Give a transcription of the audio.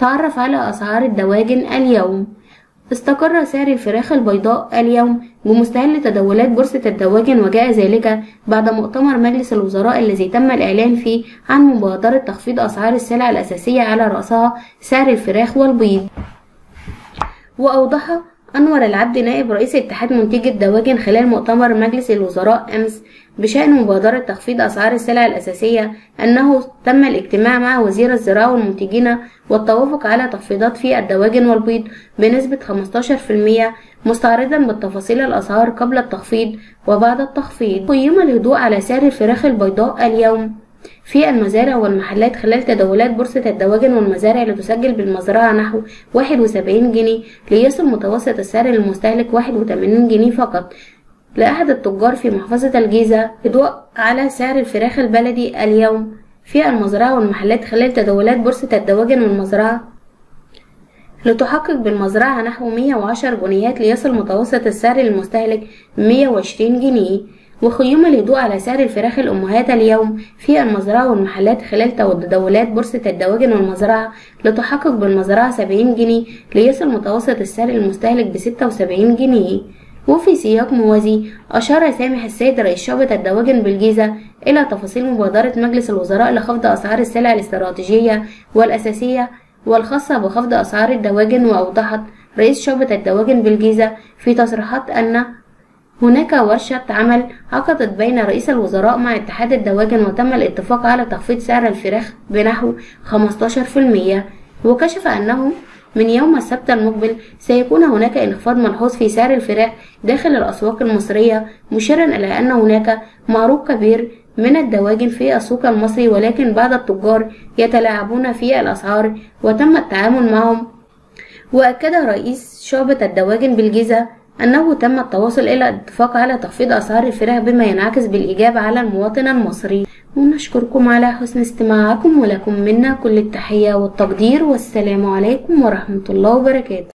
تعرف على أسعار الدواجن اليوم. استقر سعر الفراخ البيضاء اليوم بمستهل تداولات بورصة الدواجن، وجاء ذلك بعد مؤتمر مجلس الوزراء الذي تم الإعلان فيه عن مبادرة تخفيض أسعار السلع الأساسية على رأسها سعر الفراخ والبيض. وأوضح أنور العبد نائب رئيس اتحاد منتجي الدواجن خلال مؤتمر مجلس الوزراء أمس بشأن مبادرة تخفيض أسعار السلع الأساسية أنه تم الاجتماع مع وزير الزراعة والمنتجين والتوافق على تخفيضات في الدواجن والبيض بنسبة 15%، مستعرضا بالتفاصيل الأسعار قبل التخفيض وبعد التخفيض. قيم الهدوء على سعر الفراخ البيضاء اليوم في المزارع والمحلات خلال تداولات بورصة الدواجن والمزارع اللي تسجل بالمزرعة نحو 71 جنيه، ليصل متوسط السعر للمستهلك 81 جنيه فقط. لأحد التجار في محافظة الجيزة هدوء على سعر الفراخ البلدي اليوم في المزرعة والمحلات خلال تداولات بورصة الدواجن والمزرعة، لتحقق بالمزرعة نحو 110 جنيهات، ليصل متوسط السعر للمستهلك 120 جنيه. وخيم الهدوء على سعر الفراخ الأمهات اليوم في المزرعة والمحلات خلال تداولات بورصة الدواجن والمزرعة، لتحقق بالمزرعة 70 جنيه، ليصل متوسط السعر للمستهلك ب76 جنيه. وفي سياق موازي أشار سامح السيد رئيس شعبة الدواجن بالجيزة إلى تفاصيل مبادرة مجلس الوزراء لخفض أسعار السلع الاستراتيجية والأساسية والخاصة بخفض أسعار الدواجن. وأوضحت رئيس شعبة الدواجن بالجيزة في تصريحات أن هناك ورشة عمل عقدت بين رئيس الوزراء مع اتحاد الدواجن، وتم الاتفاق على تخفيض سعر الفراخ بنحو 15%. وكشف أنه من يوم السبت المقبل سيكون هناك انخفاض ملحوظ في سعر الفراخ داخل الأسواق المصرية، مشيرا إلى أن هناك معروض كبير من الدواجن في السوق المصري، ولكن بعض التجار يتلاعبون في الأسعار وتم التعامل معهم. وأكد رئيس شعبة الدواجن بالجيزة أنه تم التواصل إلى اتفاق على تخفيض أسعار الفراخ بما ينعكس بالإيجاب على المواطن المصري. ونشكركم على حسن استماعكم، ولكم منا كل التحية والتقدير، والسلام عليكم ورحمة الله وبركاته.